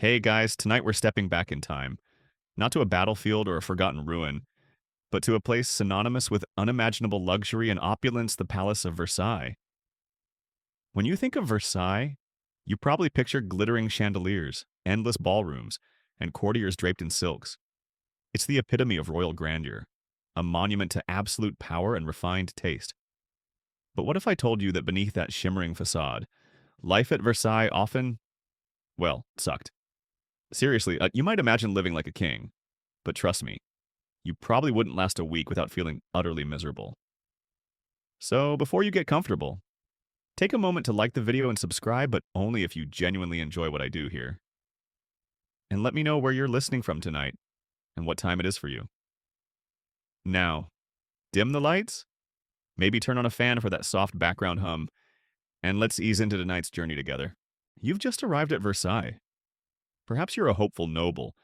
Hey guys, tonight we're stepping back in time, not to a battlefield or a forgotten ruin, but to a place synonymous with unimaginable luxury and opulence, the Palace of Versailles. When you think of Versailles, you probably picture glittering chandeliers, endless ballrooms, and courtiers draped in silks. It's the epitome of royal grandeur, a monument to absolute power and refined taste. But what if I told you that beneath that shimmering facade, life at Versailles often, well, sucked? Seriously, you might imagine living like a king, but trust me, you probably wouldn't last a week without feeling utterly miserable. So, before you get comfortable, take a moment to like the video and subscribe, but only if you genuinely enjoy what I do here. And let me know where you're listening from tonight and what time it is for you. Now, dim the lights, maybe turn on a fan for that soft background hum, and let's ease into tonight's journey together. You've just arrived at Versailles. Perhaps you're a hopeful noble,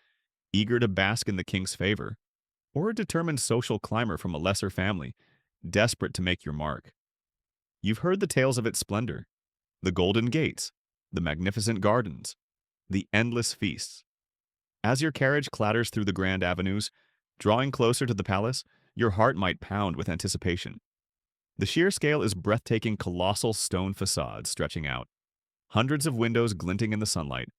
eager to bask in the king's favor, or a determined social climber from a lesser family, desperate to make your mark. You've heard the tales of its splendor, the golden gates, the magnificent gardens, the endless feasts. As your carriage clatters through the grand avenues, drawing closer to the palace, your heart might pound with anticipation. The sheer scale is breathtaking, colossal stone facades stretching out, hundreds of windows glinting in the sunlight,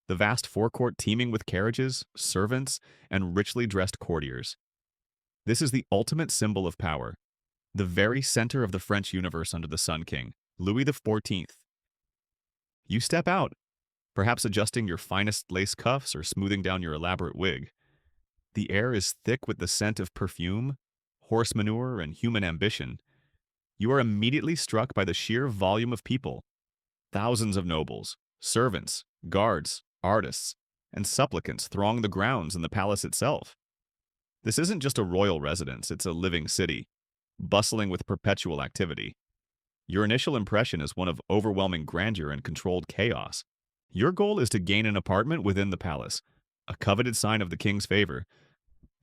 the vast forecourt teeming with carriages, servants, and richly dressed courtiers. This is the ultimate symbol of power, the very center of the French universe under the Sun King, Louis XIV. You step out, perhaps adjusting your finest lace cuffs or smoothing down your elaborate wig. The air is thick with the scent of perfume, horse manure, and human ambition. You are immediately struck by the sheer volume of people. Thousands of nobles, servants, guards, artists, and supplicants throng the grounds and the palace itself. This isn't just a royal residence, it's a living city, bustling with perpetual activity. Your initial impression is one of overwhelming grandeur and controlled chaos. Your goal is to gain an apartment within the palace, a coveted sign of the king's favor.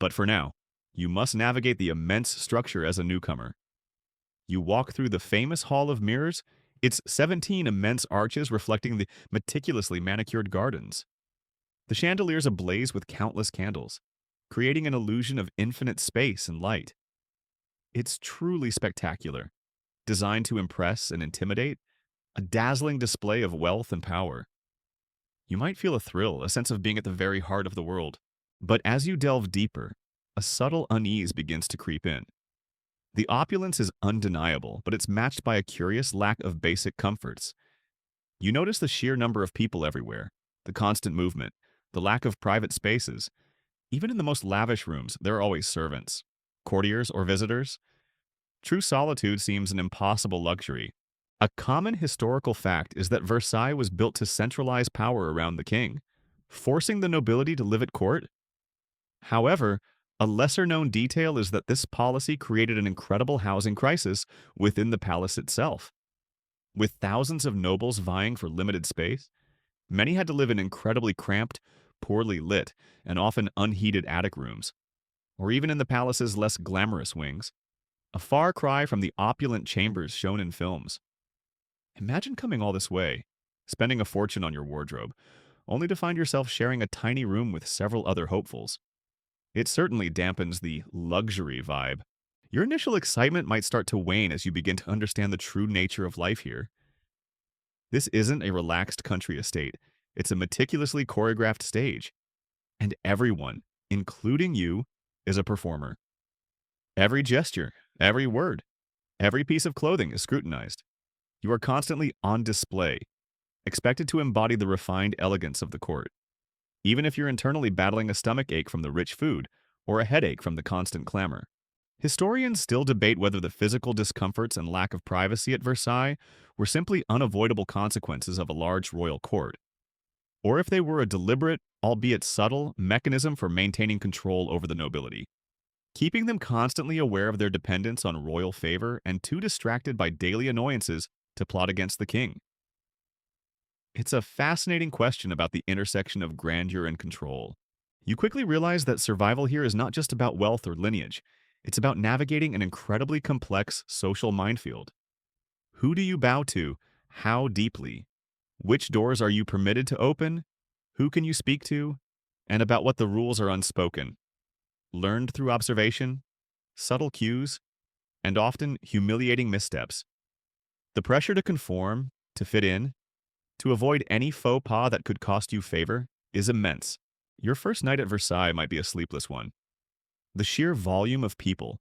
But for now, you must navigate the immense structure as a newcomer. You walk through the famous Hall of Mirrors, its 17 immense arches reflecting the meticulously manicured gardens. The chandeliers ablaze with countless candles, creating an illusion of infinite space and light. It's truly spectacular, designed to impress and intimidate, a dazzling display of wealth and power. You might feel a thrill, a sense of being at the very heart of the world. But as you delve deeper, a subtle unease begins to creep in. The opulence is undeniable, but it's matched by a curious lack of basic comforts. You notice the sheer number of people everywhere, the constant movement, the lack of private spaces. Even in the most lavish rooms, there are always servants, courtiers, or visitors. True solitude seems an impossible luxury. A common historical fact is that Versailles was built to centralize power around the king, forcing the nobility to live at court. However, a lesser-known detail is that this policy created an incredible housing crisis within the palace itself. With thousands of nobles vying for limited space, many had to live in incredibly cramped, poorly lit, and often unheated attic rooms, or even in the palace's less glamorous wings, a far cry from the opulent chambers shown in films. Imagine coming all this way, spending a fortune on your wardrobe, only to find yourself sharing a tiny room with several other hopefuls. It certainly dampens the luxury vibe. Your initial excitement might start to wane as you begin to understand the true nature of life here. This isn't a relaxed country estate. It's a meticulously choreographed stage. And everyone, including you, is a performer. Every gesture, every word, every piece of clothing is scrutinized. You are constantly on display, expected to embody the refined elegance of the court, even if you're internally battling a stomach ache from the rich food or a headache from the constant clamor. Historians still debate whether the physical discomforts and lack of privacy at Versailles were simply unavoidable consequences of a large royal court, or if they were a deliberate, albeit subtle, mechanism for maintaining control over the nobility, keeping them constantly aware of their dependence on royal favor and too distracted by daily annoyances to plot against the king. It's a fascinating question about the intersection of grandeur and control. You quickly realize that survival here is not just about wealth or lineage. It's about navigating an incredibly complex social minefield. Who do you bow to? How deeply? Which doors are you permitted to open? Who can you speak to? And about what the rules are unspoken, learned through observation, subtle cues, and often humiliating missteps. The pressure to conform, to fit in, to avoid any faux pas that could cost you favor is immense. Your first night at Versailles might be a sleepless one. The sheer volume of people,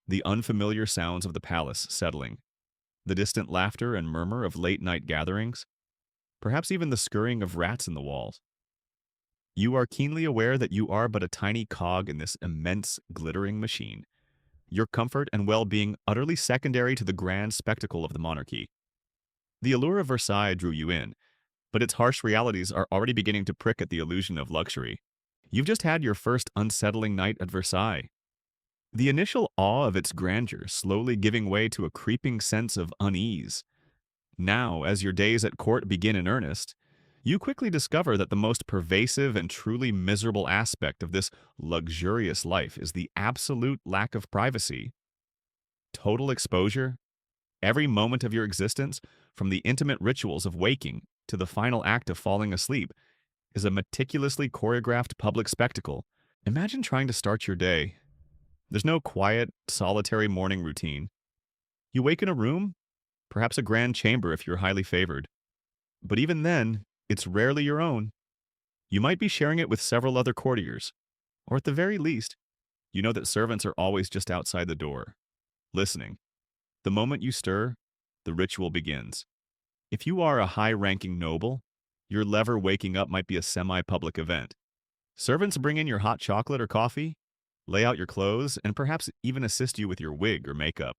the unfamiliar sounds of the palace settling, the distant laughter and murmur of late-night gatherings, perhaps even the scurrying of rats in the walls. You are keenly aware that you are but a tiny cog in this immense, glittering machine, your comfort and well-being utterly secondary to the grand spectacle of the monarchy. The allure of Versailles drew you in, but its harsh realities are already beginning to prick at the illusion of luxury. You've just had your first unsettling night at Versailles. The initial awe of its grandeur slowly giving way to a creeping sense of unease. Now, as your days at court begin in earnest, you quickly discover that the most pervasive and truly miserable aspect of this luxurious life is the absolute lack of privacy. Total exposure, every moment of your existence, from the intimate rituals of waking to the final act of falling asleep, is a meticulously choreographed public spectacle. Imagine trying to start your day. There's no quiet, solitary morning routine. You wake in a room, perhaps a grand chamber if you're highly favored. But even then, it's rarely your own. You might be sharing it with several other courtiers, or at the very least, you know that servants are always just outside the door, listening. The moment you stir, the ritual begins. If you are a high-ranking noble, your lever waking up might be a semi-public event. Servants bring in your hot chocolate or coffee, lay out your clothes, and perhaps even assist you with your wig or makeup,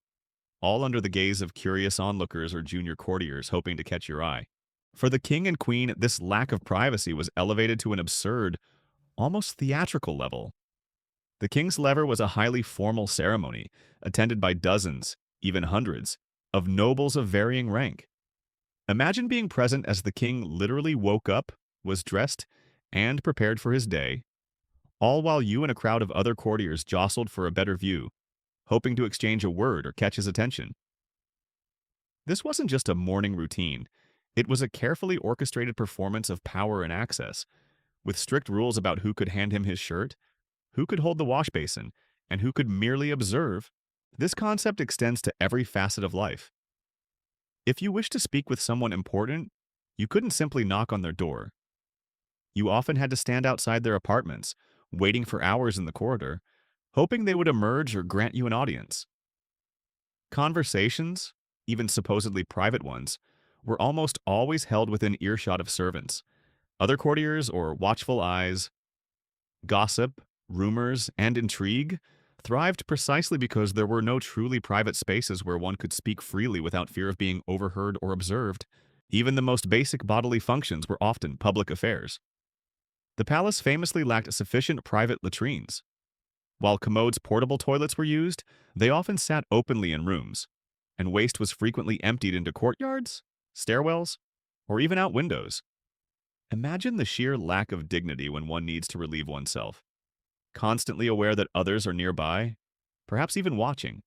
all under the gaze of curious onlookers or junior courtiers hoping to catch your eye. For the king and queen, this lack of privacy was elevated to an absurd, almost theatrical level. The king's lever was a highly formal ceremony, attended by dozens, even hundreds, of nobles of varying rank. Imagine being present as the king literally woke up, was dressed, and prepared for his day, all while you and a crowd of other courtiers jostled for a better view, hoping to exchange a word or catch his attention. This wasn't just a morning routine. It was a carefully orchestrated performance of power and access, with strict rules about who could hand him his shirt, who could hold the wash basin, and who could merely observe. This concept extends to every facet of life. If you wished to speak with someone important, you couldn't simply knock on their door. You often had to stand outside their apartments, waiting for hours in the corridor, hoping they would emerge or grant you an audience. Conversations, even supposedly private ones, were almost always held within earshot of servants, other courtiers, or watchful eyes. Gossip, rumors, and intrigue thrived precisely because there were no truly private spaces where one could speak freely without fear of being overheard or observed. Even the most basic bodily functions were often public affairs. The palace famously lacked sufficient private latrines. While commodes' portable toilets were used, they often sat openly in rooms, and waste was frequently emptied into courtyards, stairwells, or even out windows. Imagine the sheer lack of dignity when one needs to relieve oneself, constantly aware that others are nearby, perhaps even watching.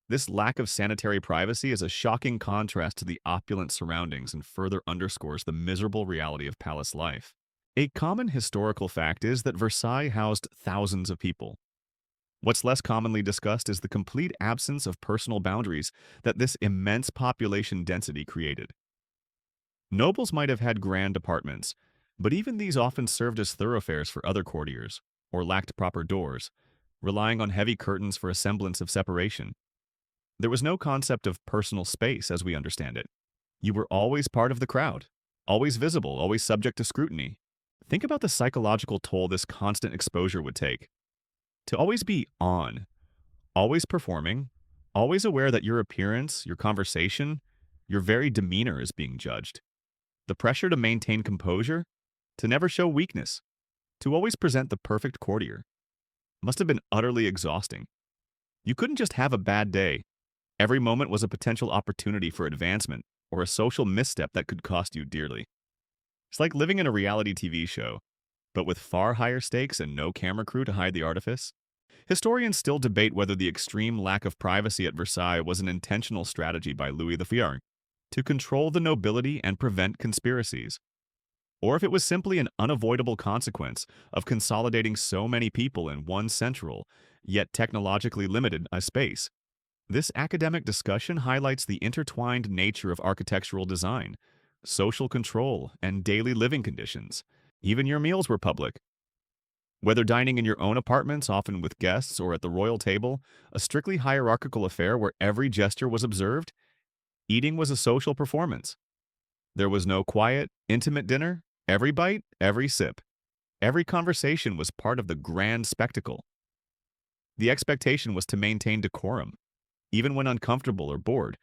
This lack of sanitary privacy is a shocking contrast to the opulent surroundings and further underscores the miserable reality of palace life. A common historical fact is that Versailles housed thousands of people. What's less commonly discussed is the complete absence of personal boundaries that this immense population density created. Nobles might have had grand apartments, but even these often served as thoroughfares for other courtiers, or lacked proper doors, relying on heavy curtains for a semblance of separation. There was no concept of personal space as we understand it. You were always part of the crowd, always visible, always subject to scrutiny. Think about the psychological toll this constant exposure would take. To always be on, always performing, always aware that your appearance, your conversation, your very demeanor is being judged. The pressure to maintain composure, to never show weakness, to always present the perfect courtier, must have been utterly exhausting. You couldn't just have a bad day. Every moment was a potential opportunity for advancement or a social misstep that could cost you dearly. It's like living in a reality TV show, but with far higher stakes and no camera crew to hide the artifice. Historians still debate whether the extreme lack of privacy at Versailles was an intentional strategy by Louis XIV to control the nobility and prevent conspiracies. or if it was simply an unavoidable consequence of consolidating so many people in one central, yet technologically limited, space. This academic discussion highlights the intertwined nature of architectural design, social control, and daily living conditions. Even your meals were public. Whether dining in your own apartments, often with guests, or at the royal table, a strictly hierarchical affair where every gesture was observed, eating was a social performance. There was no quiet, intimate dinner. Every bite, every sip, every conversation was part of the grand spectacle. The expectation was to maintain decorum, even when uncomfortable or bored,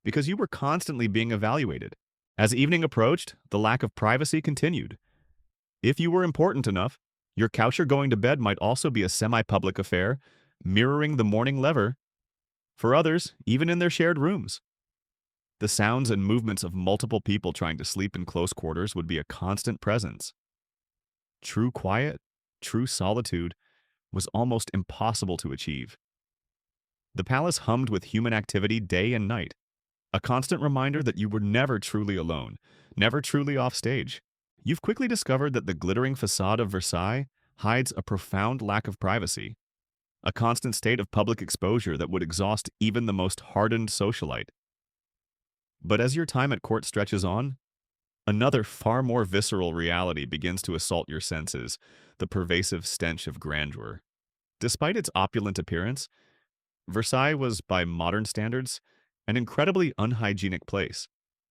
because you were constantly being evaluated. As evening approached, the lack of privacy continued. If you were important enough, your couch or going to bed might also be a semi-public affair, mirroring the morning lever. For others, even in their shared rooms. The sounds and movements of multiple people trying to sleep in close quarters would be a constant presence. True quiet, true solitude, was almost impossible to achieve. The palace hummed with human activity day and night, a constant reminder that you were never truly alone, never truly off stage. You've quickly discovered that the glittering facade of Versailles hides a profound lack of privacy, a constant state of public exposure that would exhaust even the most hardened socialite. But as your time at court stretches on, another far more visceral reality begins to assault your senses, the pervasive stench of grandeur. Despite its opulent appearance, Versailles was, by modern standards, an incredibly unhygienic place,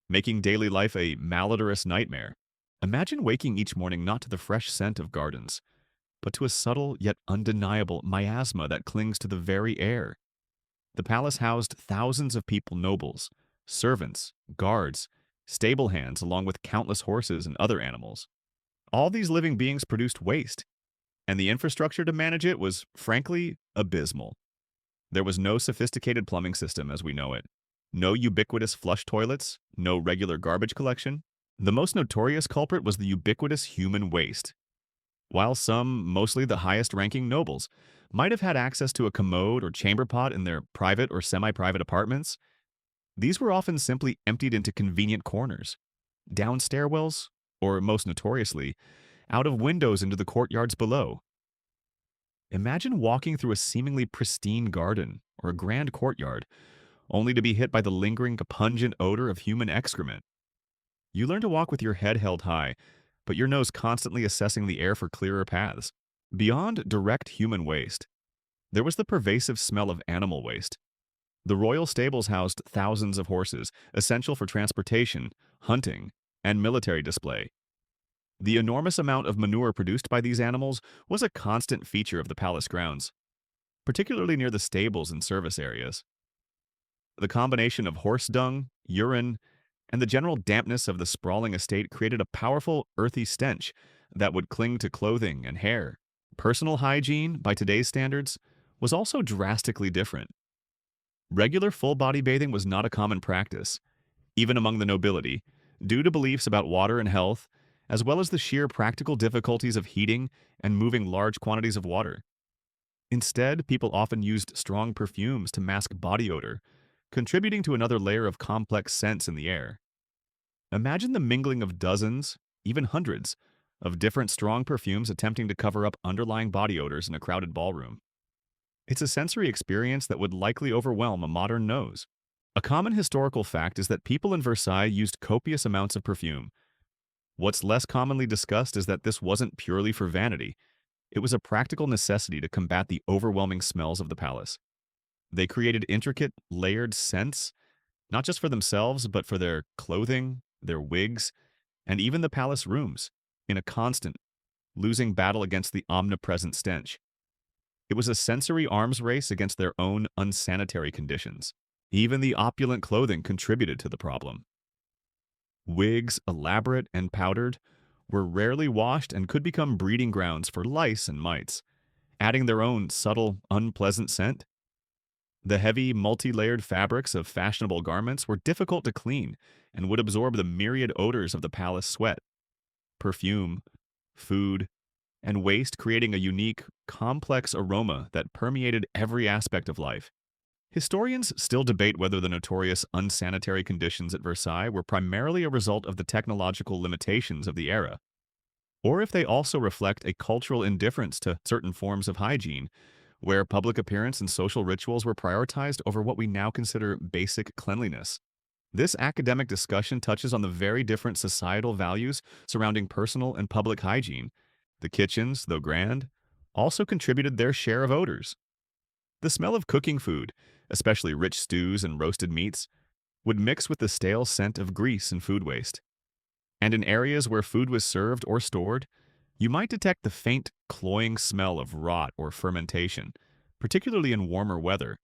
making daily life a malodorous nightmare. Imagine waking each morning not to the fresh scent of gardens, but to a subtle yet undeniable miasma that clings to the very air. The palace housed thousands of people, nobles, servants, guards, stable hands, along with countless horses and other animals. All these living beings produced waste, and the infrastructure to manage it was, frankly, abysmal. There was no sophisticated plumbing system as we know it, no ubiquitous flush toilets, no regular garbage collection. The most notorious culprit was the ubiquitous human waste. While some, mostly the highest-ranking nobles, might have had access to a commode or chamber pot in their private or semi-private apartments, these were often simply emptied into convenient corners, down stairwells, or most notoriously, out of windows into the courtyards below. Imagine walking through a seemingly pristine garden or a grand courtyard, only to be hit by the lingering, pungent odor of human excrement. You learn to walk with your head held high, but your nose constantly assessing the air for clearer paths. Beyond direct human waste, there was the pervasive smell of animal waste. The royal stables housed thousands of horses, essential for transportation, hunting, and military display. The enormous amount of manure produced by these animals was a constant feature of the palace grounds, particularly near the stables and service areas. The combination of horse dung, urine, and the general dampness of the sprawling estate created a powerful, earthy stench that would cling to clothing and hair. Personal hygiene, by today's standards, was also drastically different. Regular full-body bathing was not a common practice, even among the nobility, due to beliefs about water and health, as well as the sheer practical difficulties of heating and moving large quantities of water. Instead, people often used strong perfumes to mask body odor, contributing to another layer of complex scents in the air. Imagine the mingling of dozens, even hundreds, of different strong perfumes attempting to cover up underlying body odors in a crowded ballroom. It's a sensory experience that would likely overwhelm a modern nose. A common historical fact is that people in Versailles used copious amounts of perfume. What's less commonly discussed is that this wasn't purely for vanity. It was a practical necessity to combat the overwhelming smells of the palace. They created intricate, layered scents, not just for themselves, but for their clothing, their wigs, and even the palace rooms, in a constant, losing battle against the omnipresent stench. It was a sensory arms race against their own unsanitary conditions. Even the opulent clothing contributed to the problem. Wigs, elaborate and powdered, were rarely washed and could become breeding grounds for lice and mites, adding their own subtle, unpleasant scent. The heavy, multi-layered fabrics of fashionable garments were difficult to clean and would absorb the myriad odors of the palace sweat, perfume, food, and waste, creating a unique, complex aroma that permeated every aspect of life. Historians still debate whether the notorious unsanitary conditions at Versailles were primarily a result of the technological limitations of the era, or if they also reflect a cultural indifference to certain forms of hygiene, where public appearance and social rituals were prioritized over what we now consider basic cleanliness. This academic discussion touches on the very different societal values surrounding personal and public hygiene. The kitchens, though grand, also contributed their share of odors. The smell of cooking food, especially rich stews and roasted meats, would mix with the stale scent of grease and food waste. And in areas where food was served or stored, you might detect the faint, cloying smell of rot or fermentation, particularly in warmer weather.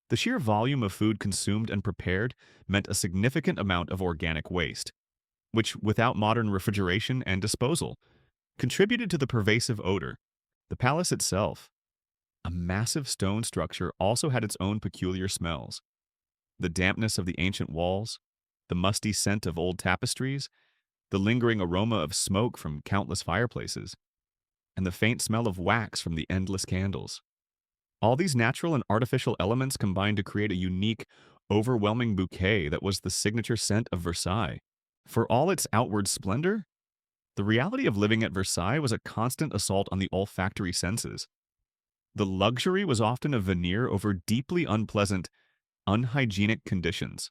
The sheer volume of food consumed and prepared meant a significant amount of organic waste, which, without modern refrigeration and disposal, contributed to the pervasive odor. The palace itself, a massive stone structure, also had its own peculiar smells. The dampness of the ancient walls, the musty scent of old tapestries, the lingering aroma of smoke from countless fireplaces, and the faint smell of wax from the endless candles. All these natural and artificial elements combined to create a unique, overwhelming bouquet that was the signature scent of Versailles. For all its outward splendor, the reality of living at Versailles was a constant assault on the olfactory senses. The luxury was often a veneer over deeply unpleasant, unhygienic conditions.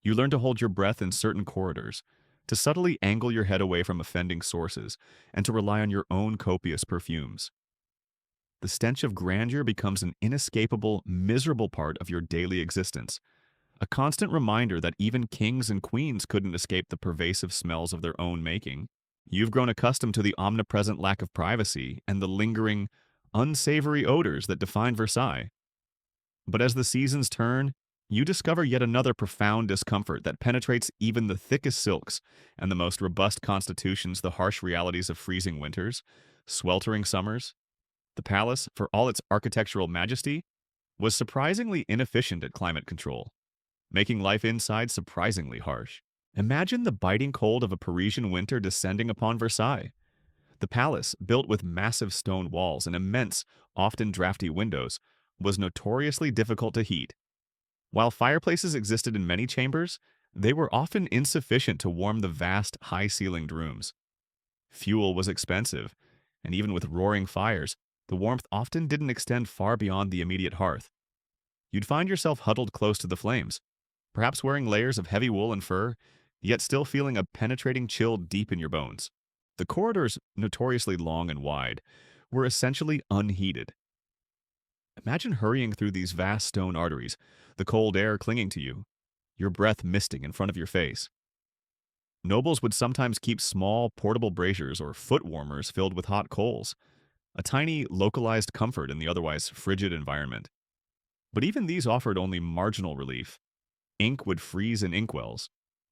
You learned to hold your breath in certain corridors, to subtly angle your head away from offending sources, and to rely on your own copious perfumes. The stench of grandeur becomes an inescapable, miserable part of your daily existence, a constant reminder that even kings and queens couldn't escape the pervasive smells of their own making. You've grown accustomed to the omnipresent lack of privacy and the lingering, unsavory odors that define Versailles. But as the seasons turn, you discover yet another profound discomfort that penetrates even the thickest silks and the most robust constitutions, the harsh realities of freezing winters, sweltering summers. The palace, for all its architectural majesty, was surprisingly inefficient at climate control, making life inside surprisingly harsh. Imagine the biting cold of a Parisian winter descending upon Versailles. The palace, built with massive stone walls and immense, often drafty windows, was notoriously difficult to heat. While fireplaces existed in many chambers, they were often insufficient to warm the vast, high-ceilinged rooms. Fuel was expensive, and even with roaring fires, the warmth often didn't extend far beyond the immediate hearth. You'd find yourself huddled close to the flames, perhaps wearing layers of heavy wool and fur, yet still feeling a penetrating chill deep in your bones. The corridors, notoriously long and wide, were essentially unheated. Imagine hurrying through these vast stone arteries, the cold air clinging to you, your breath misting in front of your face. Nobles would sometimes keep small, portable braziers or foot warmers filled with hot coals, a tiny, localized comfort in the otherwise frigid environment. But even these offered only marginal relief. Ink would freeze in inkwells,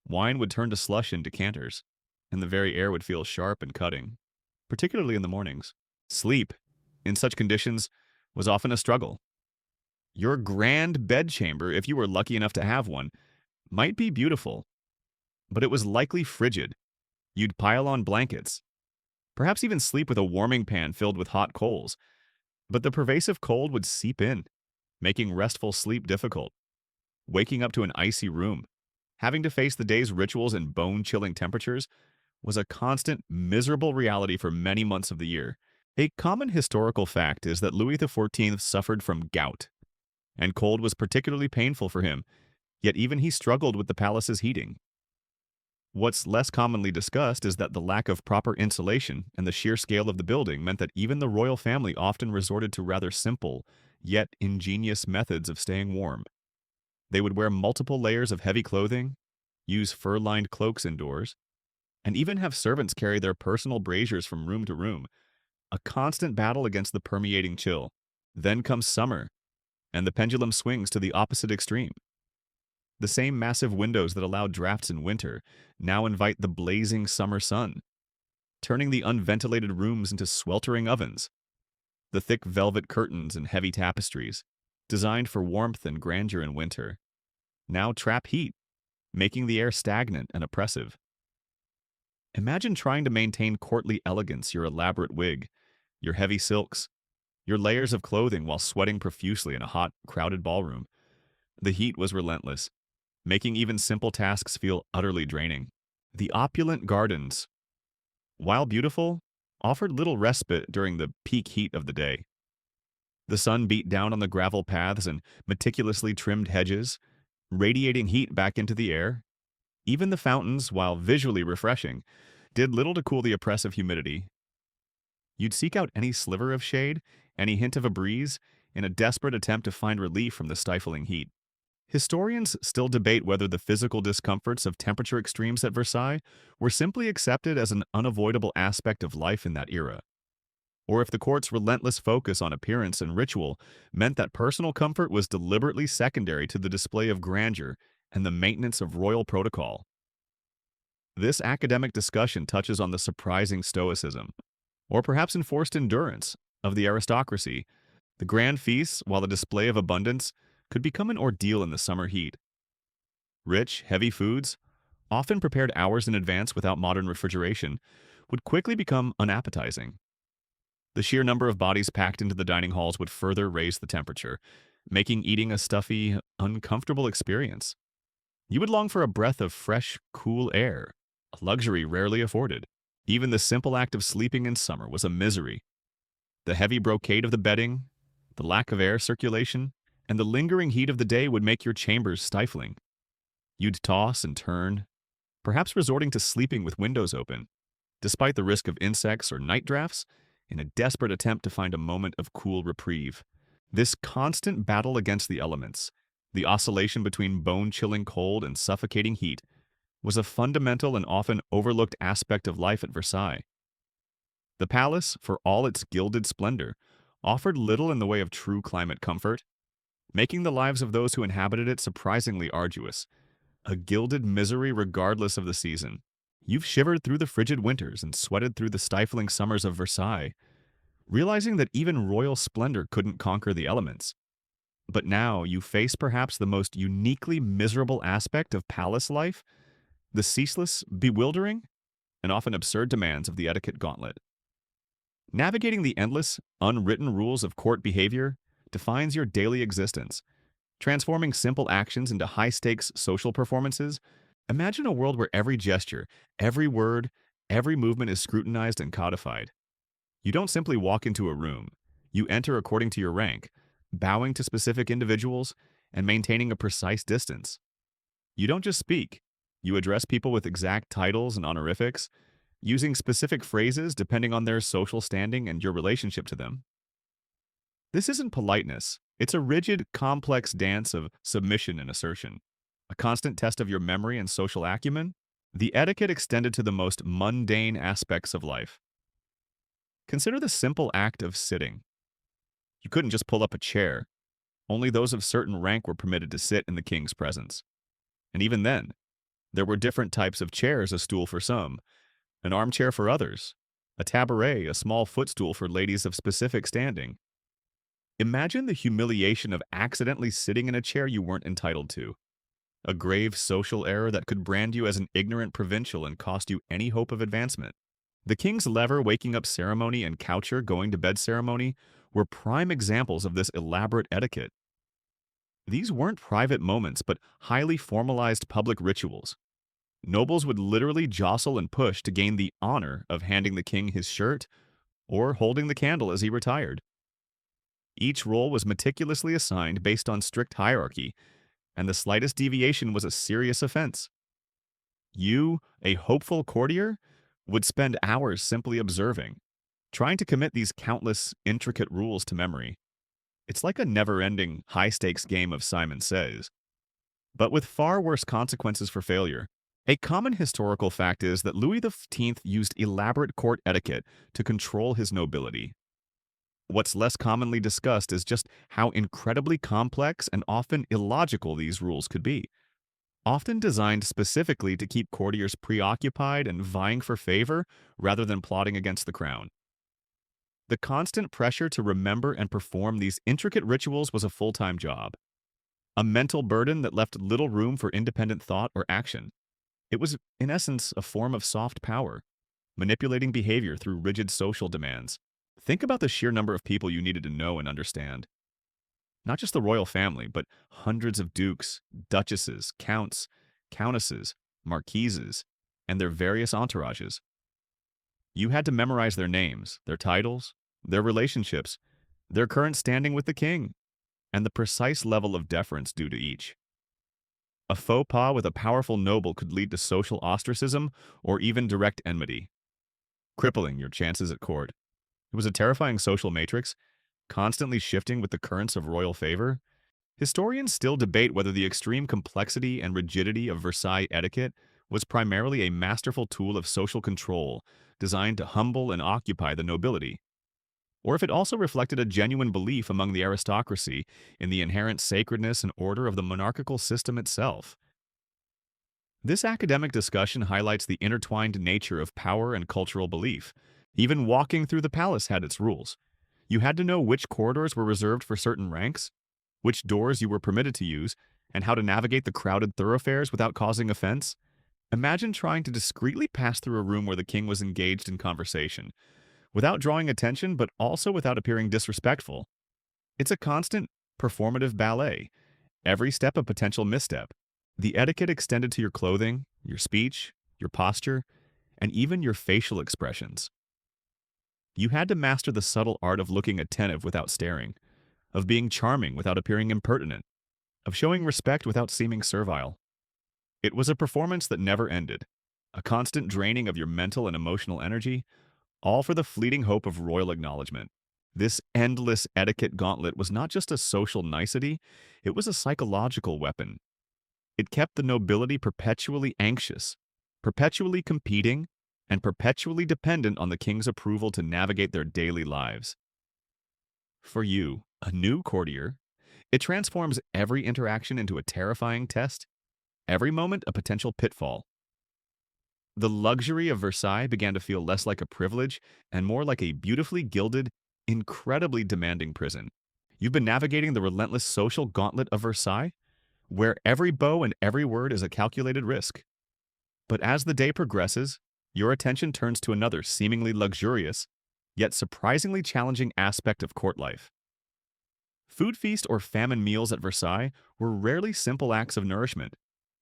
wine would turn to slush in decanters, and the very air would feel sharp and cutting, particularly in the mornings. Sleep, in such conditions, was often a struggle. Your grand bedchamber, if you were lucky enough to have one, might be beautiful, but it was likely frigid. You'd pile on blankets, perhaps even sleep with a warming pan filled with hot coals, but the pervasive cold would seep in, making restful sleep difficult. Waking up to an icy room, having to face the day's rituals in bone-chilling temperatures, was a constant, miserable reality for many months of the year. A common historical fact is that Louis XIV suffered from gout, and cold was particularly painful for him, yet even he struggled with the palace's heating. What's less commonly discussed is that the lack of proper insulation and the sheer scale of the building meant that even the royal family often resorted to rather simple, yet ingenious methods of staying warm. They would wear multiple layers of heavy clothing, use fur-lined cloaks indoors, and even have servants carry their personal braziers from room to room, a constant battle against the permeating chill. Then comes summer, and the pendulum swings to the opposite extreme. The same massive windows that allowed drafts in winter now invite the blazing summer sun, turning the unventilated rooms into sweltering ovens. The thick velvet curtains and heavy tapestries, designed for warmth and grandeur in winter, now trap heat, making the air stagnant and oppressive. Imagine trying to maintain courtly elegance, your elaborate wig, your heavy silks, your layers of clothing while sweating profusely in a hot, crowded ballroom. The heat was relentless, making even simple tasks feel utterly draining. The opulent gardens, while beautiful, offered little respite during the peak heat of the day. The sun beat down on the gravel paths and meticulously trimmed hedges, radiating heat back into the air. Even the fountains, while visually refreshing, did little to cool the oppressive humidity. You'd seek out any sliver of shade, any hint of a breeze, in a desperate attempt to find relief from the stifling heat. Historians still debate whether the physical discomforts of temperature extremes at Versailles were simply accepted as an unavoidable aspect of life in that era, or if the court's relentless focus on appearance and ritual meant that personal comfort was deliberately secondary to the display of grandeur and the maintenance of royal protocol. This academic discussion touches on the surprising stoicism, or perhaps enforced endurance, of the aristocracy. The grand feasts, while a display of abundance, could become an ordeal in the summer heat. Rich, heavy foods, often prepared hours in advance without modern refrigeration, would quickly become unappetizing. The sheer number of bodies packed into the dining halls would further raise the temperature, making eating a stuffy, uncomfortable experience. You would long for a breath of fresh, cool air, a luxury rarely afforded. Even the simple act of sleeping in summer was a misery. The heavy brocade of the bedding, the lack of air circulation, and the lingering heat of the day would make your chambers stifling. You'd toss and turn, perhaps resorting to sleeping with windows open, despite the risk of insects or night drafts, in a desperate attempt to find a moment of cool reprieve. This constant battle against the elements, the oscillation between bone-chilling cold and suffocating heat, was a fundamental and often overlooked aspect of life at Versailles. The palace, for all its gilded splendor, offered little in the way of true climate comfort, making the lives of those who inhabited it surprisingly arduous, a gilded misery regardless of the season. You've shivered through the frigid winters and sweated through the stifling summers of Versailles, realizing that even royal splendor couldn't conquer the elements. But now you face perhaps the most uniquely miserable aspect of palace life, the ceaseless, bewildering, and often absurd demands of the etiquette gauntlet. Navigating the endless, unwritten rules of court behavior defines your daily existence, transforming simple actions into high-stakes social performances. Imagine a world where every gesture, every word, every movement is scrutinized and codified. You don't simply walk into a room. You enter according to your rank, bowing to specific individuals and maintaining a precise distance. You don't just speak. You address people with exact titles and honorifics, using specific phrases depending on their social standing and your relationship to them. This isn't politeness. It's a rigid, complex dance of submission and assertion, a constant test of your memory and social acumen. The etiquette extended to the most mundane aspects of life. Consider the simple act of sitting. You couldn't just pull up a chair. Only those of certain rank were permitted to sit in the king's presence. And even then, there were different types of chairs: a stool for some, an armchair for others, a tabouret, a small footstool for ladies of specific standing. Imagine the humiliation of accidentally sitting in a chair you weren't entitled to, a grave social error that could brand you as an ignorant provincial and cost you any hope of advancement. The king's lever waking up ceremony and coucher going to bed ceremony were prime examples of this elaborate etiquette. These weren't private moments, but highly formalized public rituals. Nobles would literally jostle and push to gain the honor of handing the king his shirt or holding the candle as he retired. Each role was meticulously assigned based on strict hierarchy, and the slightest deviation was a serious offense. You, a hopeful courtier, would spend hours simply observing, trying to commit these countless, intricate rules to memory. It's like a never-ending, high-stakes game of Simon Says, but with far worse consequences for failure. A common historical fact is that Louis XV used elaborate court etiquette to control his nobility. What's less commonly discussed is just how incredibly complex and often illogical these rules could be, often designed specifically to keep courtiers preoccupied and vying for favor rather than plotting against the crown. The constant pressure to remember and perform these intricate rituals was a full-time job, a mental burden that left little room for independent thought or action. It was, in essence, a form of soft power, manipulating behavior through rigid social demands. Think about the sheer number of people you needed to know and understand. Not just the royal family, but hundreds of dukes, duchesses, counts, countesses, marquises, and their various entourages. You had to memorize their names, their titles, their relationships, their current standing with the king, and the precise level of deference due to each. A faux pas with a powerful noble could lead to social ostracism or even direct enmity, crippling your chances at court. It was a terrifying social matrix, constantly shifting with the currents of royal favor. Historians still debate whether the extreme complexity and rigidity of Versailles etiquette was primarily a masterful tool of social control designed to humble and occupy the nobility, or if it also reflected a genuine belief among the aristocracy in the inherent sacredness and order of the monarchical system itself. This academic discussion highlights the intertwined nature of power and cultural belief. Even walking through the palace had its rules. You had to know which corridors were reserved for certain ranks, which doors you were permitted to use, and how to navigate the crowded thoroughfares without causing offense. Imagine trying to discreetly pass through a room where the king was engaged in conversation, without drawing attention but also without appearing disrespectful. It's a constant, performative ballet, every step a potential misstep. The etiquette extended to your clothing, your speech, your posture, and even your facial expressions. You had to master the subtle art of looking attentive without staring, of being charming without appearing impertinent, of showing respect without seeming servile. It was a performance that never ended, a constant draining of your mental and emotional energy, all for the fleeting hope of royal acknowledgement. This endless etiquette gauntlet was not just a social nicety, it was a psychological weapon. It kept the nobility perpetually anxious, perpetually competing, and perpetually dependent on the king's approval to navigate their daily lives. For you, a new courtier, it transforms every interaction into a terrifying test, every moment a potential pitfall. The luxury of Versailles began to feel less like a privilege and more like a beautifully gilded, incredibly demanding prison. You've been navigating the relentless social gauntlet of Versailles, where every bow and every word is a calculated risk. But as the day progresses, your attention turns to another seemingly luxurious, yet surprisingly challenging aspect of court life. Food feast or famine meals at Versailles were rarely simple acts of nourishment.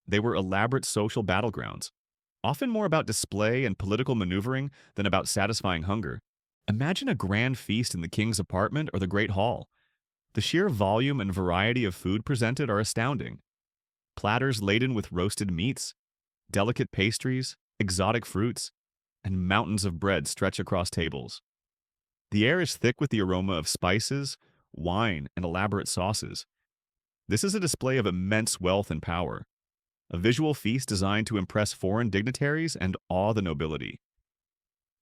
They were elaborate social battlegrounds, often more about display and political maneuvering than about satisfying hunger. Imagine a grand feast in the king's apartment or the Great Hall. The sheer volume and variety of food presented are astounding. Platters laden with roasted meats, delicate pastries, exotic fruits, and mountains of bread stretch across tables. The air is thick with the aroma of spices, wine, and elaborate sauces. This is a display of immense wealth and power, a visual feast designed to impress foreign dignitaries and awe the nobility.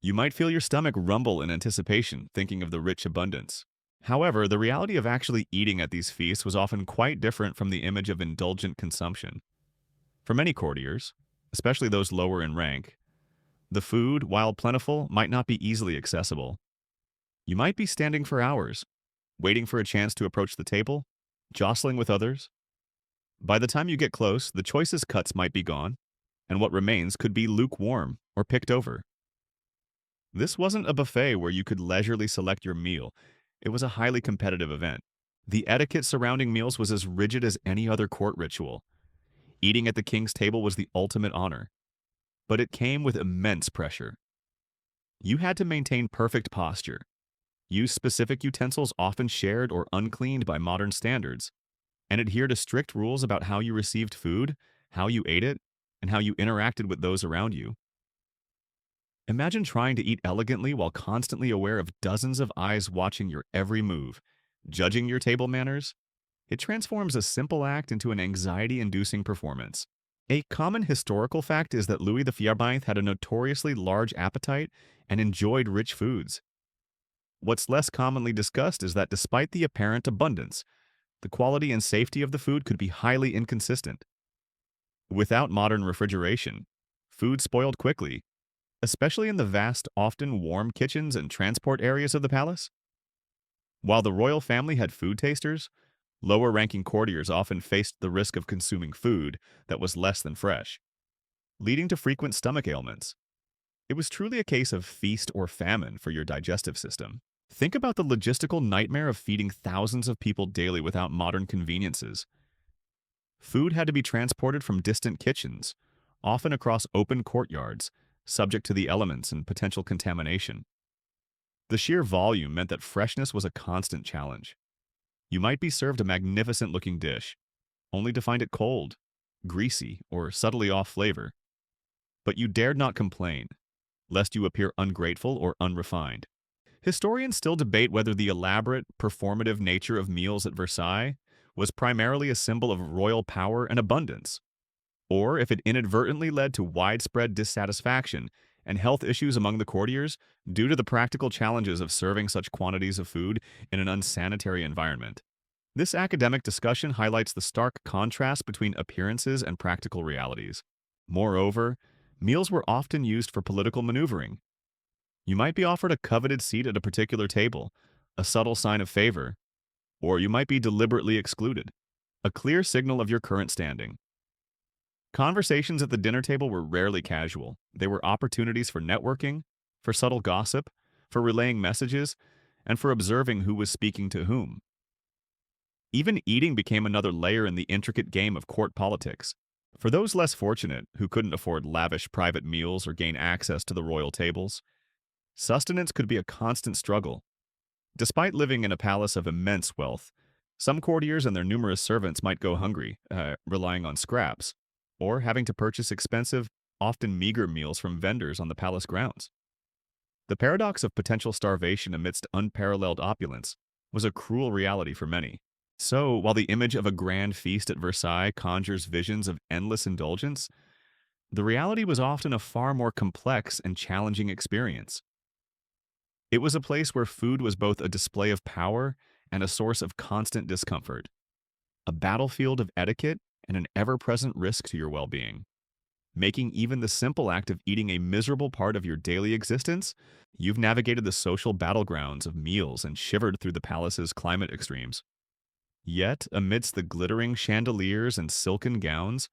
You might feel your stomach rumble in anticipation, thinking of the rich abundance. However, the reality of actually eating at these feasts was often quite different from the image of indulgent consumption. For many courtiers, especially those lower in rank, the food, while plentiful, might not be easily accessible. You might be standing for hours, waiting for a chance to approach the table, jostling with others. By the time you get close, the choicest cuts might be gone, and what remains could be lukewarm or picked over. This wasn't a buffet where you could leisurely select your meal. It was a highly competitive event. The etiquette surrounding meals was as rigid as any other court ritual. Eating at the king's table was the ultimate honor, but it came with immense pressure. You had to maintain perfect posture, use specific utensils often shared or uncleaned by modern standards, and adhere to strict rules about how you received food, how you ate it, and how you interacted with those around you. Imagine trying to eat elegantly while constantly aware of dozens of eyes watching your every move, judging your table manners. It transforms a simple act into an anxiety-inducing performance. A common historical fact is that Louis XIV had a notoriously large appetite and enjoyed rich foods. What's less commonly discussed is that despite the apparent abundance, the quality and safety of the food could be highly inconsistent. Without modern refrigeration, food spoiled quickly, especially in the vast, often warm kitchens and transport areas of the palace. While the royal family had food tasters, lower-ranking courtiers often faced the risk of consuming food that was less than fresh, leading to frequent stomach ailments. It was truly a case of feast or famine for your digestive system. Think about the logistical nightmare of feeding thousands of people daily without modern conveniences. Food had to be transported from distant kitchens, often across open courtyards, subject to the elements and potential contamination. The sheer volume meant that freshness was a constant challenge. You might be served a magnificent looking dish, only to find it cold, greasy, or subtly off flavor. But you dared not complain, lest you appear ungrateful or unrefined. Historians still debate whether the elaborate, performative nature of meals at Versailles was primarily a symbol of royal power and abundance, or if it inadvertently led to widespread dissatisfaction and health issues among the courtiers due to the practical challenges of serving such quantities of food in an unsanitary environment. This academic discussion highlights the stark contrast between appearances and practical realities. Moreover, meals were often used for political maneuvering. You might be offered a coveted seat at a particular table, a subtle sign of favor, or you might be deliberately excluded, a clear signal of your current standing. Conversations at the dinner table were rarely casual. They were opportunities for networking, for subtle gossip, for relaying messages, and for observing who was speaking to whom. Even eating became another layer in the intricate game of court politics. For those less fortunate, who couldn't afford lavish private meals or gain access to the royal tables, sustenance could be a constant struggle. Despite living in a palace of immense wealth, some courtiers and their numerous servants might go hungry, relying on scraps, or having to purchase expensive, often meager meals from vendors on the palace grounds. The paradox of potential starvation amidst unparalleled opulence was a cruel reality for many. So, while the image of a grand feast at Versailles conjures visions of endless indulgence, the reality was often a far more complex and challenging experience. It was a place where food was both a display of power and a source of constant discomfort, a battlefield of etiquette and an ever-present risk to your well-being. Making even the simple act of eating a miserable part of your daily existence, you've navigated the social battlegrounds of meals and shivered through the palace's climate extremes. Yet, amidst the glittering chandeliers and silken gowns,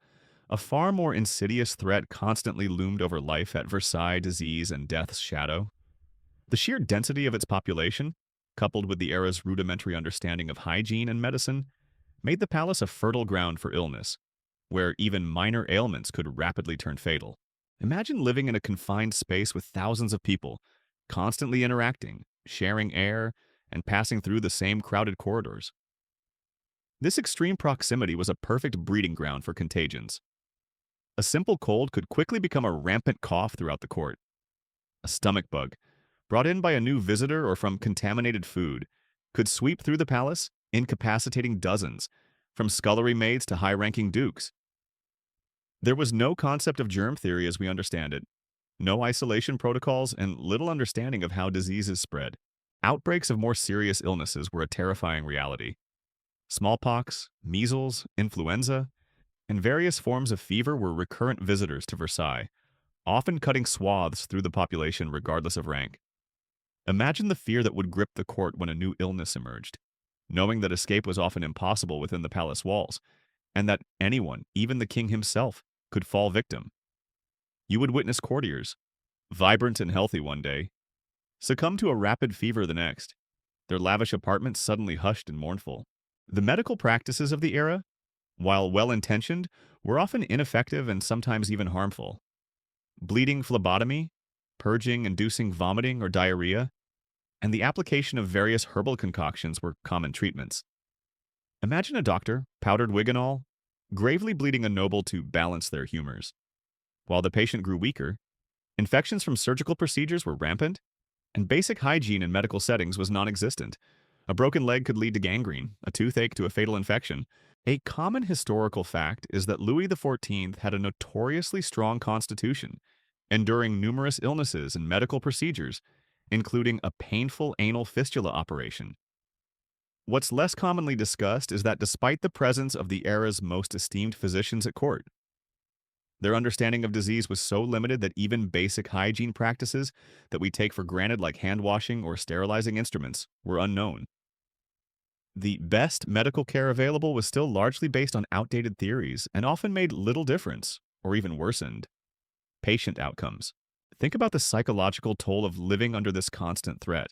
a far more insidious threat constantly loomed over life at Versailles, disease and death's shadow. The sheer density of its population, coupled with the era's rudimentary understanding of hygiene and medicine, made the palace a fertile ground for illness, where even minor ailments could rapidly turn fatal. Imagine living in a confined space with thousands of people, constantly interacting, sharing air, and passing through the same crowded corridors. This extreme proximity was a perfect breeding ground for contagions. A simple cold could quickly become a rampant cough throughout the court. A stomach bug, brought in by a new visitor or from contaminated food, could sweep through the palace, incapacitating dozens, from scullery maids to high-ranking dukes. There was no concept of germ theory as we understand it, no isolation protocols, and little understanding of how diseases spread. Outbreaks of more serious illnesses were a terrifying reality. Smallpox, measles, influenza, and various forms of fever were recurrent visitors to Versailles, often cutting swaths through the population regardless of rank. Imagine the fear that would grip the court when a new illness emerged, knowing that escape was often impossible within the palace walls, and that anyone, even the king himself, could fall victim. You would witness courtiers, vibrant and healthy one day, succumb to a rapid fever the next, their lavish apartments suddenly hushed and mournful. The medical practices of the era, while well-intentioned, were often ineffective and sometimes even harmful. Bleeding phlebotomy, purging inducing vomiting or diarrhea, and the application of various herbal concoctions were common treatments. Imagine a doctor, powdered wig and all, gravely bleeding a noble to balance their humors. While the patient grew weaker, infections from surgical procedures were rampant, and basic hygiene in medical settings was non-existent. A broken leg could lead to gangrene, a toothache to a fatal infection. A common historical fact is that Louis XIV had a notoriously strong constitution, enduring numerous illnesses and medical procedures, including a painful anal fistula operation. What's less commonly discussed is that despite the presence of the era's most esteemed physicians at court, their understanding of disease was so limited that even basic hygiene practices that we take for granted, like hand washing or sterilizing instruments, were unknown. The best medical care available was still largely based on outdated theories and often made little difference, or even worsened, patient outcomes. Think about the psychological toll of living under this constant threat.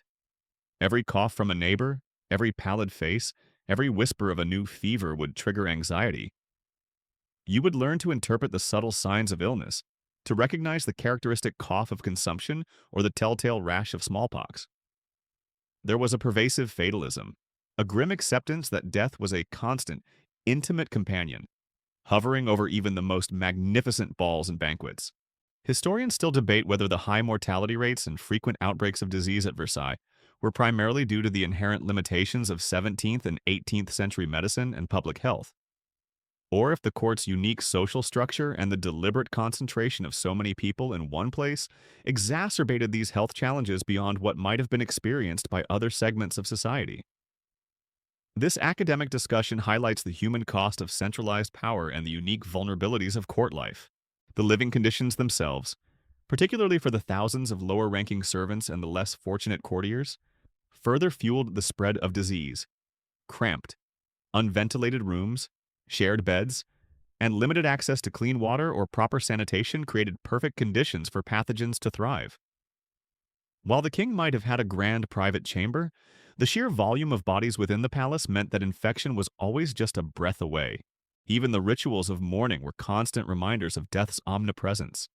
Every cough from a neighbor, every pallid face, every whisper of a new fever would trigger anxiety. You would learn to interpret the subtle signs of illness, to recognize the characteristic cough of consumption or the telltale rash of smallpox. There was a pervasive fatalism, a grim acceptance that death was a constant, intimate companion, hovering over even the most magnificent balls and banquets. Historians still debate whether the high mortality rates and frequent outbreaks of disease at Versailles were primarily due to the inherent limitations of 17th and 18th century medicine and public health, or if the court's unique social structure and the deliberate concentration of so many people in one place exacerbated these health challenges beyond what might have been experienced by other segments of society. This academic discussion highlights the human cost of centralized power and the unique vulnerabilities of court life. The living conditions themselves, particularly for the thousands of lower-ranking servants and the less fortunate courtiers, further fueled the spread of disease. Cramped, unventilated rooms, shared beds, and limited access to clean water or proper sanitation created perfect conditions for pathogens to thrive. While the king might have had a grand private chamber, the sheer volume of bodies within the palace meant that infection was always just a breath away. Even the rituals of mourning were constant reminders of death's omnipresence.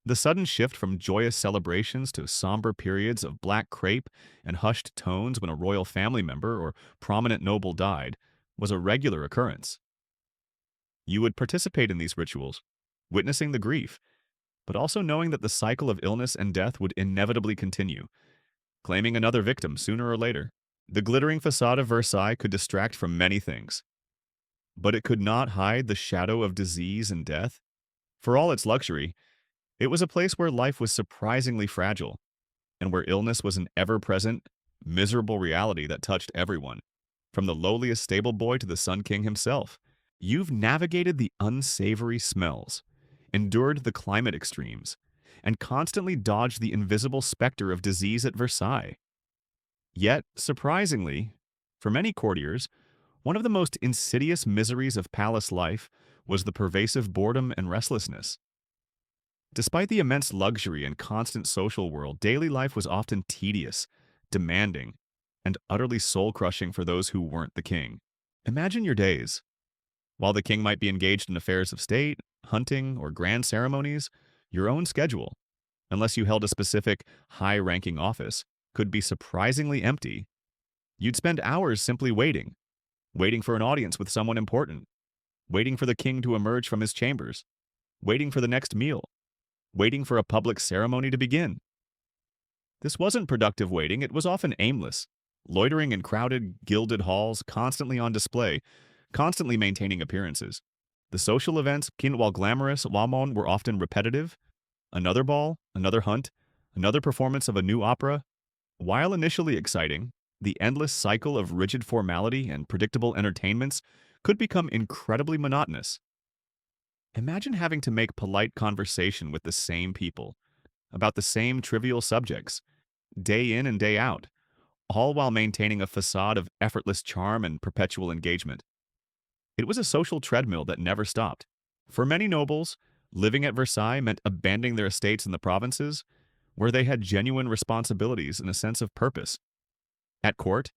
The sudden shift from joyous celebrations to somber periods of black crepe and hushed tones when a royal family member or prominent noble died was a regular occurrence. You would participate in these rituals, witnessing the grief, but also knowing that the cycle of illness and death would inevitably continue, claiming another victim sooner or later. The glittering facade of Versailles could distract from many things, but it could not hide the shadow of disease and death. For all its luxury, it was a place where life was surprisingly fragile, and where illness was an ever-present, miserable reality that touched everyone, from the lowliest stable boy to the Sun King himself. You've navigated the unsavory smells, endured the climate extremes, and constantly dodged the invisible specter of disease at Versailles. Yet, surprisingly, for many courtiers, one of the most insidious miseries of palace life was the pervasive boredom and restlessness. Despite the immense luxury and constant social world, daily life was often tedious, demanding, and utterly soul-crushing for those who weren't the king. Imagine your days. While the king might be engaged in affairs of state, hunting, or grand ceremonies, your own schedule, unless you held a specific, high-ranking office, could be surprisingly empty. You'd spend hours simply waiting for an audience with someone important, waiting for the king to emerge from his chambers, waiting for the next meal, waiting for a public ceremony to begin. This wasn't productive waiting, it was often aimless, loitering in crowded, gilded halls, constantly on display, constantly maintaining appearances. The social events, while glamorous, were often repetitive. Another ball, another hunt, another performance of a new opera. While initially exciting, the endless cycle of rigid formality and predictable entertainments could become incredibly monotonous. Imagine having to make polite conversation with the same people, about the same trivial subjects, day in and day out, all while maintaining a facade of effortless charm and perpetual engagement. It was a social treadmill that never stopped. For many nobles, living at Versailles meant abandoning their estates in the provinces, where they had genuine responsibilities and a sense of purpose. At court,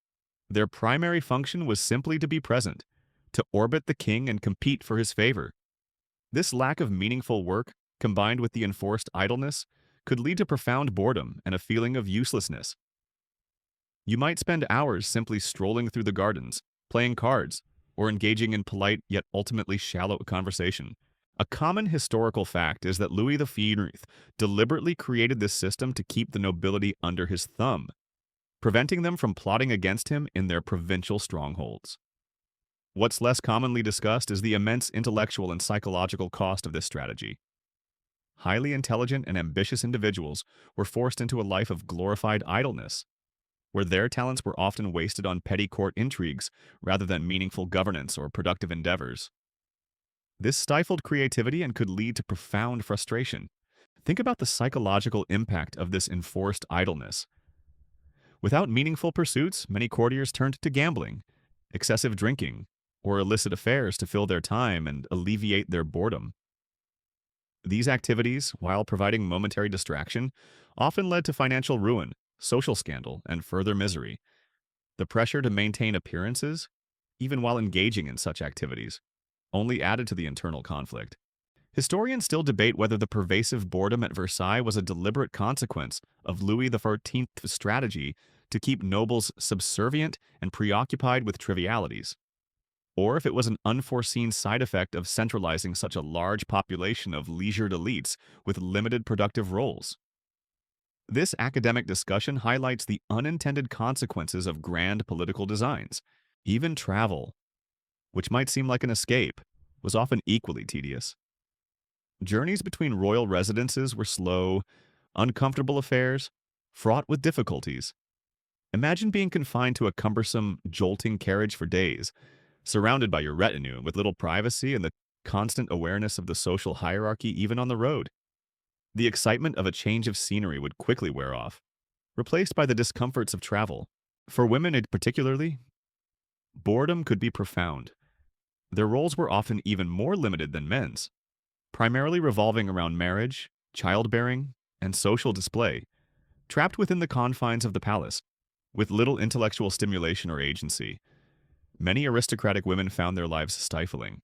their primary function was simply to be present, to orbit the king and compete for his favor. This lack of meaningful work, combined with the enforced idleness, could lead to profound boredom and a feeling of uselessness. You might spend hours simply strolling through the gardens, playing cards, or engaging in polite yet ultimately shallow conversation. A common historical fact is that Louis XIV deliberately created this system to keep the nobility under his thumb, preventing them from plotting against him in their provincial strongholds. What's less commonly discussed is the immense intellectual and psychological cost of this strategy. Highly intelligent and ambitious individuals were forced into a life of glorified idleness, where their talents were often wasted on petty court intrigues rather than meaningful governance or productive endeavors. This stifled creativity and could lead to profound frustration. Think about the psychological impact of this enforced idleness. Without meaningful pursuits, many courtiers turned to gambling, excessive drinking, or illicit affairs to fill their time and alleviate their boredom. These activities, while providing momentary distraction, often led to financial ruin, social scandal, and further misery. The pressure to maintain appearances, even while engaging in such activities, only added to the internal conflict. Historians still debate whether the pervasive boredom at Versailles was a deliberate consequence of Louis XIV's strategy to keep nobles subservient and preoccupied with trivialities, or if it was an unforeseen side effect of centralizing such a large population of leisured elites with limited productive roles. This academic discussion highlights the unintended consequences of grand political designs. Even travel, which might seem like an escape, was often equally tedious. Journeys between royal residences were slow, uncomfortable affairs, fraught with difficulties. Imagine being confined to a cumbersome, jolting carriage for days, surrounded by your retinue with little privacy and the constant awareness of the social hierarchy even on the road. The excitement of a change of scenery would quickly wear off, replaced by the discomforts of travel. For women particularly, boredom could be profound. Their roles were often even more limited than men's, primarily revolving around marriage, childbearing, and social display, trapped within the confines of the palace, with little intellectual stimulation or agency. Many aristocratic women found their lives stifling.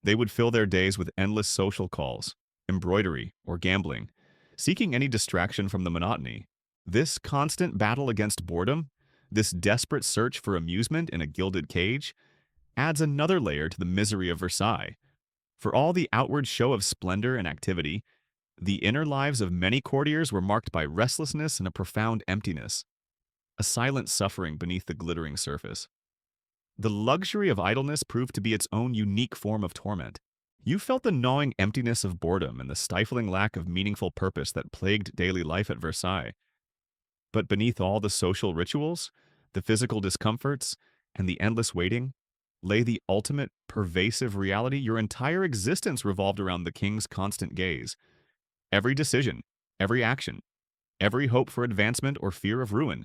They would fill their days with endless social calls, embroidery, or gambling, seeking any distraction from the monotony. This constant battle against boredom, this desperate search for amusement in a gilded cage, adds another layer to the misery of Versailles. For all the outward show of splendor and activity, the inner lives of many courtiers were marked by restlessness and a profound emptiness, a silent suffering beneath the glittering surface. The luxury of idleness proved to be its own unique form of torment. You felt the gnawing emptiness of boredom and the stifling lack of meaningful purpose that plagued daily life at Versailles. But beneath all the social rituals, the physical discomforts, and the endless waiting, lay the ultimate, pervasive reality. Your entire existence revolved around the king's constant gaze. Every decision, every action, every hope for advancement or fear of ruin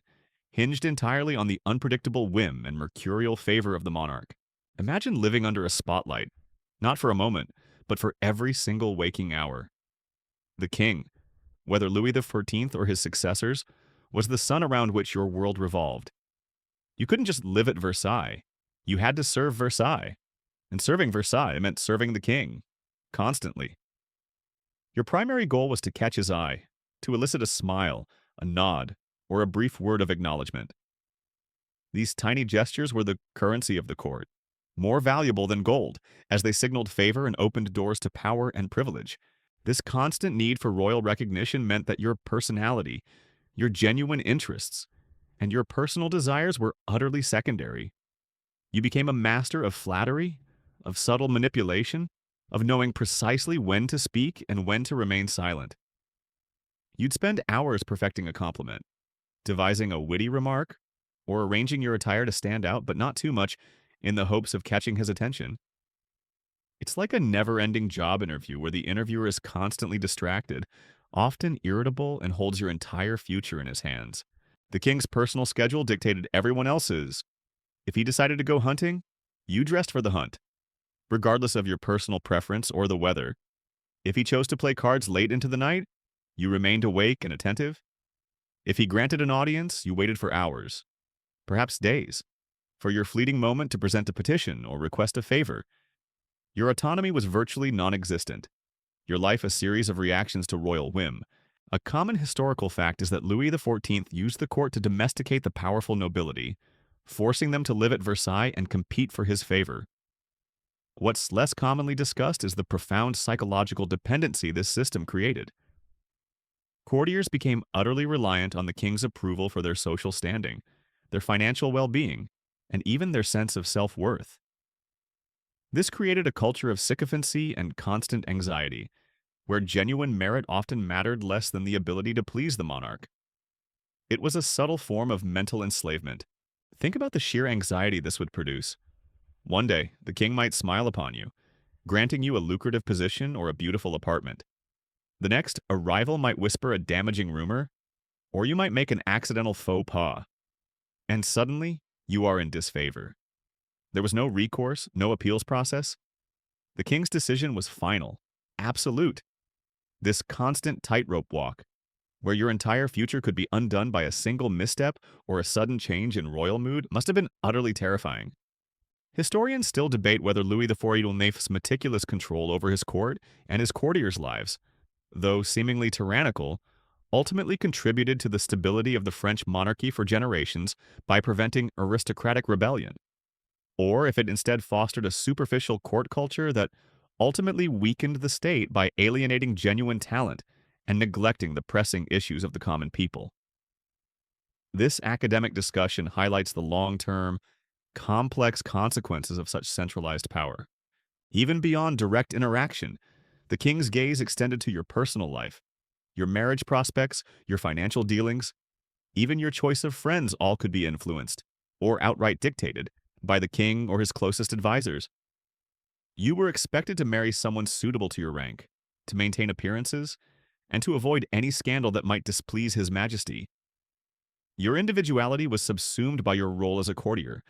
hinged entirely on the unpredictable whim and mercurial favor of the monarch. Imagine living under a spotlight, not for a moment, but for every single waking hour. The king, whether Louis XIV or his successors, was the sun around which your world revolved. You couldn't just live at Versailles. You had to serve Versailles. And serving Versailles meant serving the king, constantly. Your primary goal was to catch his eye, to elicit a smile, a nod, or a brief word of acknowledgement. These tiny gestures were the currency of the court, more valuable than gold, as they signaled favor and opened doors to power and privilege. This constant need for royal recognition meant that your personality, your genuine interests, and your personal desires were utterly secondary. You became a master of flattery, of subtle manipulation, of knowing precisely when to speak and when to remain silent. You'd spend hours perfecting a compliment, devising a witty remark, or arranging your attire to stand out, but not too much, in the hopes of catching his attention. It's like a never-ending job interview where the interviewer is constantly distracted, often irritable, and holds your entire future in his hands. The king's personal schedule dictated everyone else's. If he decided to go hunting, you dressed for the hunt, regardless of your personal preference or the weather. If he chose to play cards late into the night, you remained awake and attentive. If he granted an audience, you waited for hours, perhaps days, for your fleeting moment to present a petition or request a favor. Your autonomy was virtually non-existent, your life a series of reactions to royal whim. A common historical fact is that Louis XIV used the court to domesticate the powerful nobility, forcing them to live at Versailles and compete for his favor. What's less commonly discussed is the profound psychological dependency this system created. Courtiers became utterly reliant on the king's approval for their social standing, their financial well-being, and even their sense of self-worth. This created a culture of sycophancy and constant anxiety, where genuine merit often mattered less than the ability to please the monarch. It was a subtle form of mental enslavement. Think about the sheer anxiety this would produce. One day, the king might smile upon you, granting you a lucrative position or a beautiful apartment. The next, a rival might whisper a damaging rumor, or you might make an accidental faux pas. And suddenly, you are in disfavor. There was no recourse, no appeals process. The king's decision was final, absolute. This constant tightrope walk, where your entire future could be undone by a single misstep or a sudden change in royal mood, must have been utterly terrifying. Historians still debate whether Louis XIV.'s meticulous control over his court and his courtiers' lives, though seemingly tyrannical, ultimately contributed to the stability of the French monarchy for generations by preventing aristocratic rebellion, or if it instead fostered a superficial court culture that ultimately weakened the state by alienating genuine talent and neglecting the pressing issues of the common people. This academic discussion highlights the long-term, complex consequences of such centralized power. Even beyond direct interaction, the king's gaze extended to your personal life, your marriage prospects, your financial dealings, even your choice of friends all could be influenced, or outright dictated, by the king or his closest advisors. You were expected to marry someone suitable to your rank, to maintain appearances, and to avoid any scandal that might displease His Majesty. Your individuality was subsumed by your role as a courtier,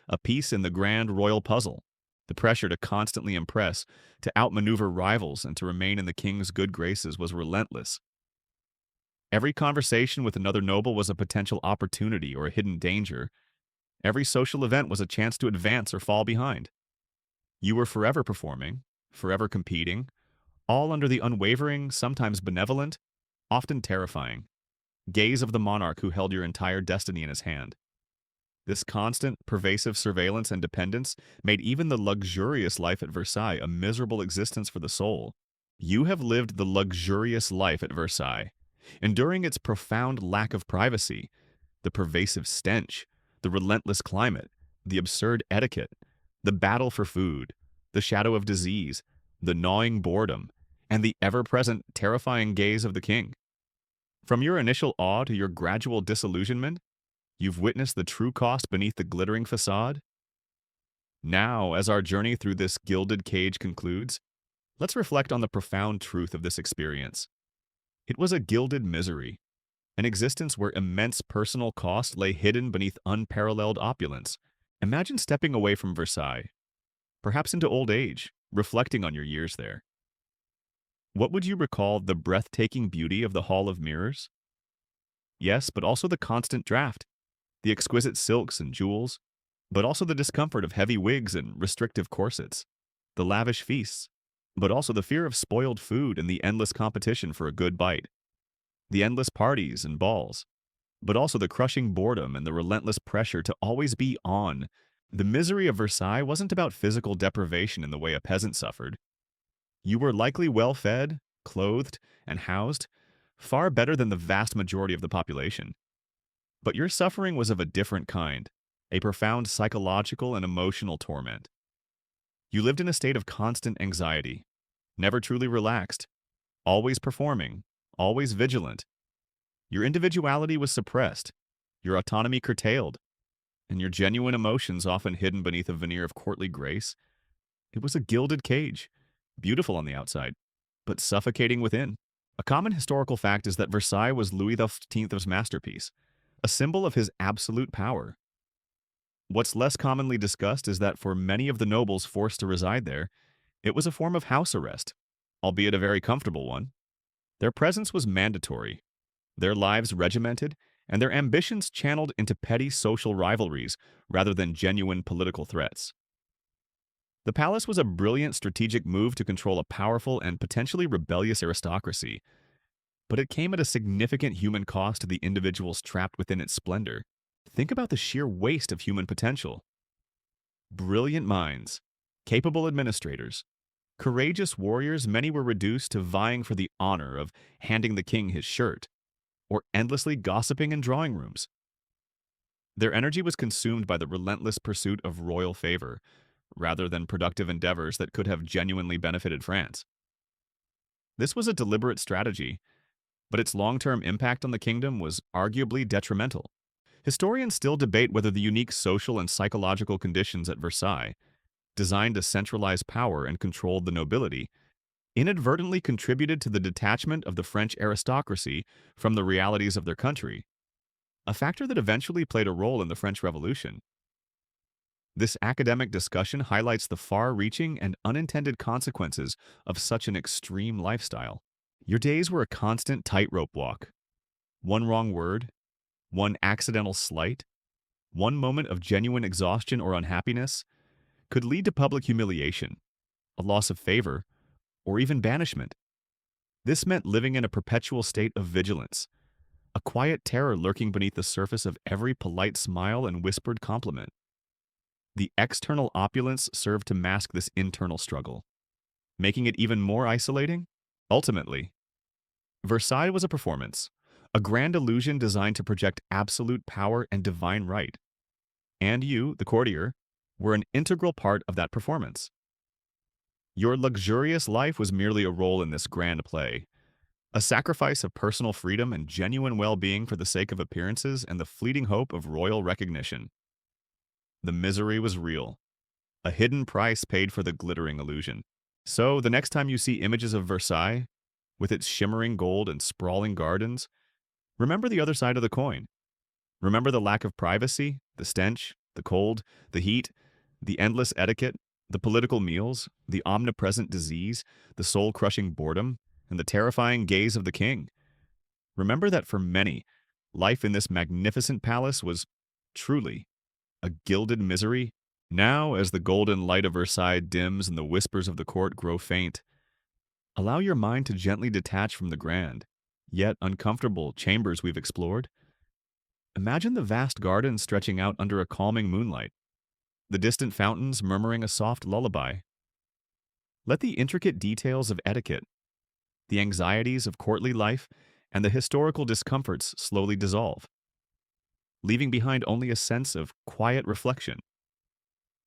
a piece in the grand royal puzzle. The pressure to constantly impress, to outmaneuver rivals, and to remain in the king's good graces was relentless. Every conversation with another noble was a potential opportunity or a hidden danger. Every social event was a chance to advance or fall behind. You were forever performing, forever competing, all under the unwavering, sometimes benevolent, often terrifying gaze of the monarch who held your entire destiny in his hand. This constant, pervasive surveillance and dependence made even the luxurious life at Versailles a miserable existence for the soul. You have lived the luxurious life at Versailles, enduring its profound lack of privacy, the pervasive stench, the relentless climate, the absurd etiquette, the battle for food, the shadow of disease, the gnawing boredom, and the ever-present, terrifying gaze of the king. From your initial awe to your gradual disillusionment, you've witnessed the true cost beneath the glittering facade. Now, as our journey through this gilded cage concludes, let's reflect on the profound truth of this experience. It was a gilded misery, an existence where immense personal cost lay hidden beneath unparalleled opulence. Imagine stepping away from Versailles, perhaps into old age, reflecting on your years there. What would you recall the breathtaking beauty of the Hall of Mirrors? Yes, but also the constant draft, the exquisite silks and jewels, but also the discomfort of heavy wigs and restrictive corsets, the lavish feasts, but also the fear of spoiled food and the endless competition for a good bite, the endless parties and balls, but also the crushing boredom and the relentless pressure to always be on. The misery of Versailles wasn't about physical deprivation in the way a peasant suffered. You were likely well-fed, clothed, and housed, far better than the vast majority of the population. But your suffering was of a different kind, a profound psychological and emotional torment. You lived in a state of constant anxiety, never truly relaxed, always performing, always vigilant. Your individuality was suppressed, your autonomy curtailed, and your genuine emotions often hidden beneath a veneer of courtly grace. It was a gilded cage, beautiful on the outside, but suffocating within. A common historical fact is that Versailles was Louis XIV's masterpiece, a symbol of his absolute power. What's less commonly discussed is that for many of the nobles forced to reside there, it was a form of house arrest, albeit a very comfortable one. Their presence was mandatory, their lives regimented, and their ambitions channeled into petty social rivalries rather than genuine political threats. The palace was a brilliant strategic move to control a powerful and potentially rebellious aristocracy, but it came at a significant human cost to the individuals trapped within its splendor. Think about the sheer waste of human potential. Brilliant minds, capable administrators, courageous warriors, many were reduced to vying for the honor of handing the king his shirt, or endlessly gossiping in drawing rooms. Their energy was consumed by the relentless pursuit of royal favor, rather than productive endeavors that could have genuinely benefited France. This was a deliberate strategy, but its long-term impact on the kingdom was arguably detrimental. Historians still debate whether the unique social and psychological conditions at Versailles, designed to centralize power and control the nobility, inadvertently contributed to the detachment of the French aristocracy from the realities of their country, a factor that eventually played a role in the French Revolution. This academic discussion highlights the far-reaching and unintended consequences of such an extreme lifestyle. Your days were a constant tightrope walk, One wrong word, one accidental slight, one moment of genuine exhaustion or unhappiness could lead to public humiliation, a loss of favor, or even banishment. This meant living in a perpetual state of vigilance, a quiet terror lurking beneath the surface of every polite smile and whispered compliment. The external opulence served to mask this internal struggle, making it even more isolating. Ultimately, Versailles was a performance, a grand illusion designed to project absolute power and divine right. And you, the courtier, were an integral part of that performance. Your luxurious life was merely a role in this grand play, a sacrifice of personal freedom and genuine well-being for the sake of appearances and the fleeting hope of royal recognition. The misery was real, a hidden price paid for the glittering illusion. So, the next time you see images of Versailles, with its shimmering gold and sprawling gardens, remember the other side of the coin. Remember the lack of privacy, the stench, the cold, the heat, the endless etiquette, the political meals, the omnipresent disease, the soul-crushing boredom, and the terrifying gaze of the king. Remember that for many, life in this magnificent palace was truly a gilded misery. Now, as the golden light of Versailles dims and the whispers of the court grow faint, allow your mind to gently detach from the grand, yet uncomfortable chambers we've explored. Imagine the vast garden stretching out under a calming moonlight, the distant fountains murmuring a soft lullaby. Let the intricate details of etiquette, the anxieties of courtly life, and the historical discomforts slowly dissolve, leaving behind only a sense of quiet reflection.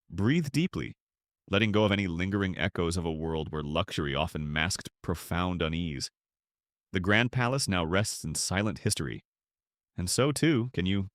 Breathe deeply, letting go of any lingering echoes of a world where luxury often masked profound unease. The Grand Palace now rests in silent history, and so too can you